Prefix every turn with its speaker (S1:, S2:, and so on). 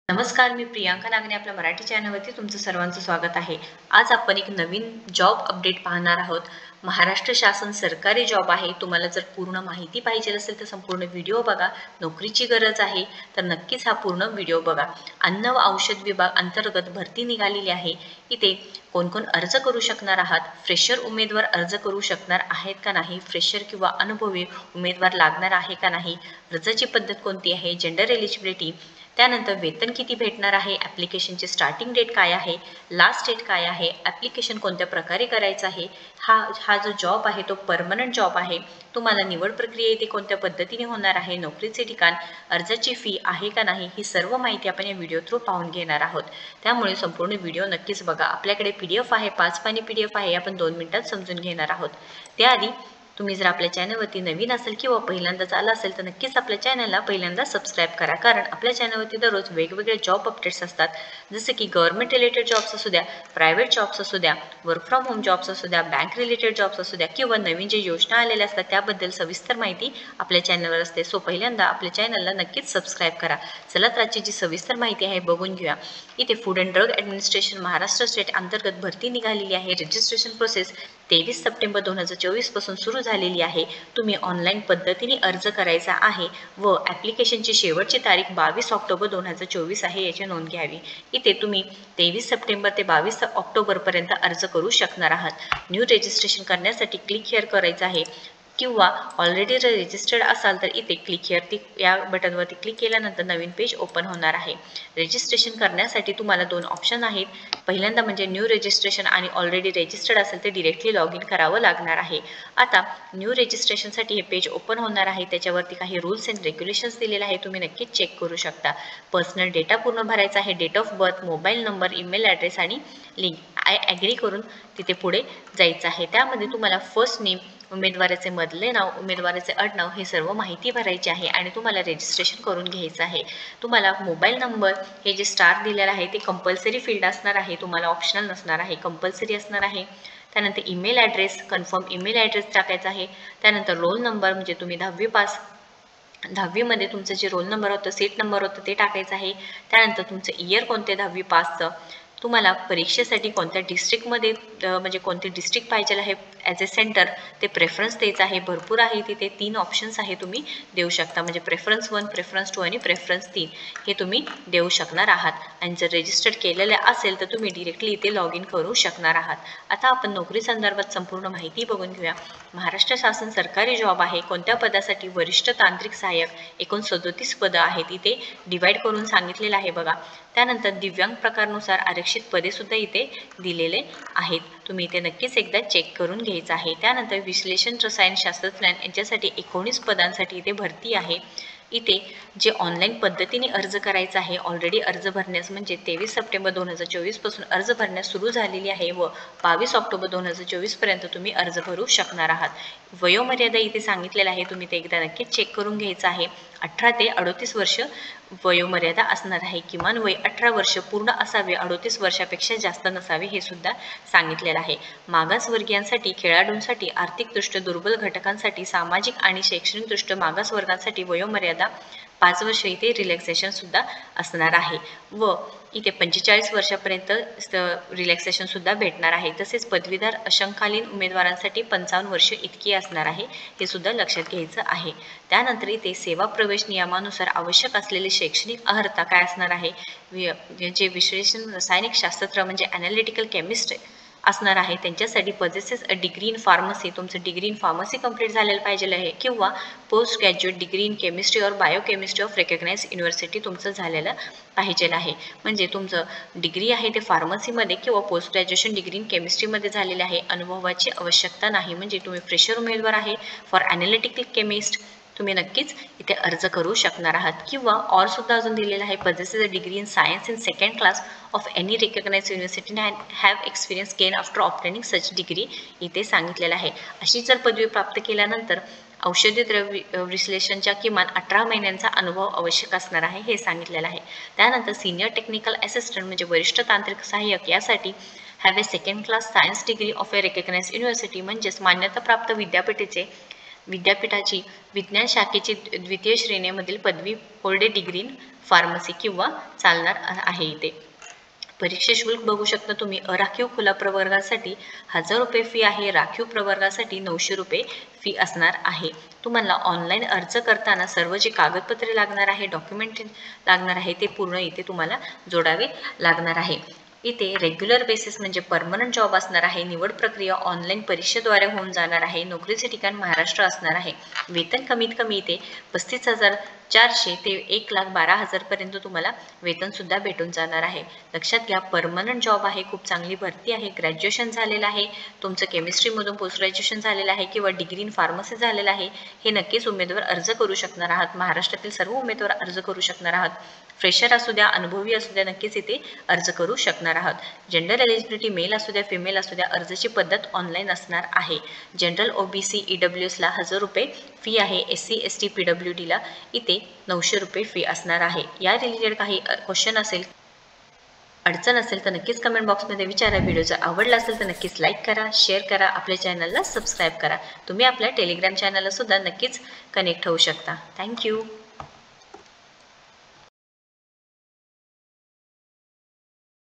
S1: नमस्कार, मी प्रियांका नागने आपल्या मराठी चॅनलवरती तुमचं सर्वांचं स्वागत आहे. आज आपण एक नवीन जॉब अपडेट पाहणार आहोत. महाराष्ट्र शासन सरकारी जॉब आहे. तुम्हाला जर पूर्ण माहिती पाहिजे असेल तर संपूर्ण व्हिडिओ बघा. नोकरीची गरज आहे तर नक्कीच हा पूर्ण व्हिडिओ बघा. अन्न व औषध विभाग अंतर्गत भरती निघालेली आहे. इथे कोण अर्ज करू शकणार आहात? फ्रेशर उमेदवार अर्ज करू शकणार आहेत का नाही? फ्रेशर किंवा अनुभवी उमेदवार लागणार आहे का नाही? अर्जाची पद्धत कोणती आहे? जेंडर एलिजिबिलिटी, त्यानंतर वेतन किती भेटणार आहे, ॲप्लिकेशनची स्टार्टिंग डेट काय आहे, लास्ट डेट काय आहे, ॲप्लिकेशन कोणत्या प्रकारे करायचं आहे, हा जो जॉब आहे तो परमनंट जॉब आहे. तुम्हाला निवड प्रक्रिया इथे कोणत्या पद्धतीने होणार आहे, नोकरीचे ठिकाण, अर्जाची फी आहे का नाही, ही सर्व माहिती आपण या व्हिडिओ थ्रू पाहून घेणार आहोत. त्यामुळे संपूर्ण व्हिडिओ नक्कीच बघा. आपल्याकडे PDF आहे, 5 पानी PDF आहे. आपण 2 मिनिटात समजून घेणार आहोत. त्याआधी तुम्ही जर आपल्या चॅनलवरती नवीन असेल किंवा पहिल्यांदाच आला असेल तर नक्कीच आपल्या चॅनलला पहिल्यांदा सबस्क्राईब करा, कारण आपल्या चॅनलवरती दररोज वेगवेगळे जॉब अपडेट्स असतात. जसे की गव्हर्नमेंट रिलेटेड जॉब्स असू द्या, प्रायव्हेट जॉब्स असू द्या, वर्क फ्रॉम होम जॉब्स असू द्या, बँक रिलेटेड जॉब्स असू द्या किंवा नवीन जे योजना आलेल्या असतात त्याबद्दल सविस्तर माहिती आपल्या चॅनलवर असते. सो पहिल्यांदा आपल्या चॅनलला नक्कीच सबस्क्राईब करा. चला तर आजची जी सविस्तर माहिती आहे बघून घेऊया. इथे food and drug administration Maharashtra state अंतर्गत भरती निघालेली आहे. रजिस्ट्रेशन प्रोसेस 23 सप्टेंबर 2024 पासून सुरू झालेली आहे. तुम्ही ऑनलाईन पद्धतीने अर्ज करायचा आहे व ॲप्लिकेशनची शेवटची तारीख 22 ऑक्टोबर 2024 आहे, याची नोंद घ्यावी. इथे तुम्ही 23 सप्टेंबर ते 22 ऑक्टोबरपर्यंत अर्ज करू शकणार आहात. न्यू रजिस्ट्रेशन करण्यासाठी क्लिक हिअर करायचं आहे किंवा ऑलरेडी जर रजिस्टर्ड असाल तर इथे क्लिक हिअर या बटनवरती क्लिक केल्यानंतर नवीन पेज ओपन होणार आहे. रजिस्ट्रेशन करण्यासाठी तुम्हाला 2 ऑप्शन आहेत. पहिल्यांदा म्हणजे न्यू रजिस्ट्रेशन आणि ऑलरेडी रजिस्टर्ड असेल तर डिरेक्टली लॉग इन करावं लागणार आहे. आता न्यू रजिस्ट्रेशनसाठी हे पेज ओपन होणार आहे. त्याच्यावरती काही रूल्स अँड रेग्युलेशन्स दिलेले आहे, तुम्ही नक्कीच चेक करू शकता. पर्सनल डेटा पूर्ण भरायचा आहे. Date of birth, mobile number, email address आणि लिंक आय ॲग्री करून तिथे पुढे जायचं आहे. त्यामध्ये तुम्हाला फर्स्ट नेम, उमेदवाराचे मधले नाव, उमेदवाराचे आडनाव हे सर्व माहिती भरायची आहे आणि तुम्हाला रजिस्ट्रेशन करून घ्यायचं आहे. तुम्हाला मोबाईल नंबर हे जे स्टार दिलेलं आहे ते कंपल्सरी फील्ड असणार आहे, तुम्हाला ऑप्शनल नसणार आहे, कंपल्सरी असणार आहे. त्यानंतर email address, confirm email address टाकायचा आहे. त्यानंतर रोल नंबर म्हणजे तुम्ही 10वी पास, 10वीमध्ये तुमचं जे रोल नंबर होतं, सीट नंबर होतं ते टाकायचं आहे. त्यानंतर तुमचं इयर कोणते 10वी पासचं, तुम्हाला परीक्षेसाठी कोणत्या डिस्ट्रिक्टमध्ये म्हणजे कोणते डिस्ट्रिक्ट पाहिजे आहे ॲज अ सेंटर ते प्रेफरन्स द्यायचं आहे. भरपूर आहे तिथे 3 ऑप्शन्स आहे, तुम्ही देऊ शकता. म्हणजे प्रेफरन्स 1, प्रेफरन्स 2 आणि प्रेफरन्स 3 हे तुम्ही देऊ शकणार आहात. आणि जर रजिस्टर्ड केलेले असेल तर तुम्ही डिरेक्टली इथे लॉग इन करू शकणार आहात. आता आपण नोकरी संदर्भात संपूर्ण माहिती बघून घेऊया. महाराष्ट्र शासन सरकारी जॉब आहे. कोणत्या पदासाठी? वरिष्ठ तांत्रिक सहाय्यक. एकूण 37 पदं आहेत. इथे डिवाइड करून सांगितलेलं आहे बघा. त्यानंतर दिव्यांग प्रकारनुसार आरक्षित पदे सुद्धा इथे दिलेले आहेत. तुम्ही इथे नक्कीच एकदा चेक करून घ्यायचं आहे. त्यानंतर विश्लेषण रसायन शास्त्रज्ञ यांच्यासाठी 19 पदांसाठी इथे भरती आहे. इथे जे ऑनलाईन पद्धतीने अर्ज करायचा आहे, ऑलरेडी अर्ज भरण्यास म्हणजे 23 सप्टेंबर 2024 पासून अर्ज भरण्यास सुरू झालेली आहे व 22 ऑक्टोबर 2024 पर्यंत तुम्ही अर्ज भरू शकणार आहात. वयोमर्यादा इथे सांगितलेलं आहे, तुम्ही ते एकदा नक्कीच चेक करून घ्यायचं आहे. 18 ते 38 वर्ष वयोमर्यादा असणार आहे. किमान वय 18 वर्ष पूर्ण असावे, 38 वर्षापेक्षा जास्त नसावे हे सुद्धा सांगितलेलं आहे. मागासवर्गीयांसाठी, खेळाडूंसाठी, आर्थिकदृष्ट्या दुर्बल घटकांसाठी, सामाजिक आणि शैक्षणिकदृष्ट्या मागास वर्गांसाठी वयोमर्यादा 5 वर्ष इथे रिलॅक्सेशन सुद्धा असणार आहे व इथे 45 वर्षापर्यंत रिलॅक्सेशन सुद्धा भेटणार आहे. तसेच पदवीधर अशंकालीन उमेदवारांसाठी 55 वर्ष इतकी असणार आहे, हे सुद्धा लक्षात घ्यायचं आहे. त्यानंतर इथे सेवा प्रवेश नियमानुसार आवश्यक असलेले शैक्षणिक अर्हता काय असणार आहे, जे विश्लेषण रासायनिक शास्त्र म्हणजे ॲनालिटिकल केमिस्ट्री असणार आहे त्यांच्यासाठी possesses a degree in pharmacy, तुमचं डिग्री इन फार्मसी कंप्लीट झालेलं पाहिजे आहे किंवा postgraduate degree in chemistry और बायोकेमिस्ट्री ऑफ रेकग्नाइज युनिव्हर्सिटी तुमचं झालेलं पाहिजे आहे. म्हणजे तुमचं डिग्री आहे ते फार्मसीमध्ये किंवा पोस्ट ग्रॅज्युएशन डिग्री इन केमिस्ट्रीमध्ये झालेले आहे. अनुभवाची आवश्यकता नाही, म्हणजे तुम्ही फ्रेशर उमेदवार आहे फॉर ॲनालिटिकल केमिस्ट, तुम्ही नक्कीच इथे अर्ज करू शकणार आहात. किंवा और सुद्धा अजून दिलेलं आहे possesses a degree in science in second class of any recognise university and have experience gain after obtaining such degree इथे सांगितलेलं आहे. अशी जर पदवी प्राप्त केल्यानंतर औषधी द्रव्य विश्लेषणच्या किमान 18 महिन्यांचा अनुभव आवश्यक असणार आहे हे सांगितलेलं आहे. त्यानंतर सिनियर टेक्निकल असिस्टंट म्हणजे वरिष्ठ तांत्रिक सहाय्यक यासाठी have a second class science degree of a recognise university म्हणजेच मान्यताप्राप्त विद्यापीठाचे विद्यापीठाची विज्ञान शाखेची द्वितीय श्रेणीमधील पदवी होल्डर डिग्री इन फार्मसी किंवा चालणार आहे इथे. परीक्षा शुल्क बघू शकता तुम्ही. अराखीव खुला प्रवर्गासाठी 1000 रुपये फी आहे. राखीव प्रवर्गासाठी 900 रुपये फी असणार आहे. तुम्हाला ऑनलाईन अर्ज करताना सर्व जे कागदपत्रे लागणार आहे, डॉक्युमेंट लागणार आहे ते पूर्ण इथे तुम्हाला जोडावे लागणार आहे. इथे रेग्युलर बेसिस म्हणजे परमनंट जॉब असणार आहे. निवड प्रक्रिया ऑनलाईन परीक्षेद्वारे होऊन जाणार आहे. नोकरीचे ठिकाण महाराष्ट्र असणार आहे. वेतन कमीत कमी इथे 35,400 ते 1,12,000 पर्यंत तुम्हाला वेतन सुद्धा भेटून जाणार आहे. लक्षात घ्या, परमनंट जॉब आहे, खूप चांगली भरती आहे. ग्रॅज्युएशन झालेलं आहे, तुमचं केमिस्ट्रीमधून पोस्ट ग्रॅज्युएशन झालेलं आहे किंवा डिग्री इन फार्मसी झालेलं आहे, हे नक्कीच उमेदवार अर्ज करू शकणार आहात. महाराष्ट्रातील सर्व उमेदवार अर्ज करू शकणार आहात. फ्रेशर असू द्या, अनुभवी असू द्या, नक्कीच इथे अर्ज करू शकणार आहात. जेंडर एलिजिबिलिटी मेल असू द्या, फिमेल असू द्या, अर्जाची पद्धत ऑनलाईन असणार आहे. जनरल OBC EWSला 1000 रुपये फी आहे. SC ST PWDला इथे 900 रुपये फी असणार आहे. या रिलेटेड काही क्वेश्चन असेल, अडचण असेल तर नक्कीच कमेंट बॉक्समध्ये विचारा. व्हिडिओ जर आवडला असेल तर नक्कीच लाईक करा, शेअर करा, आपल्या चॅनलला सबस्क्राईब करा. तुम्ही आपल्या टेलिग्राम चॅनलला सुद्धा नक्कीच कनेक्ट होऊ शकता. थँक्यू.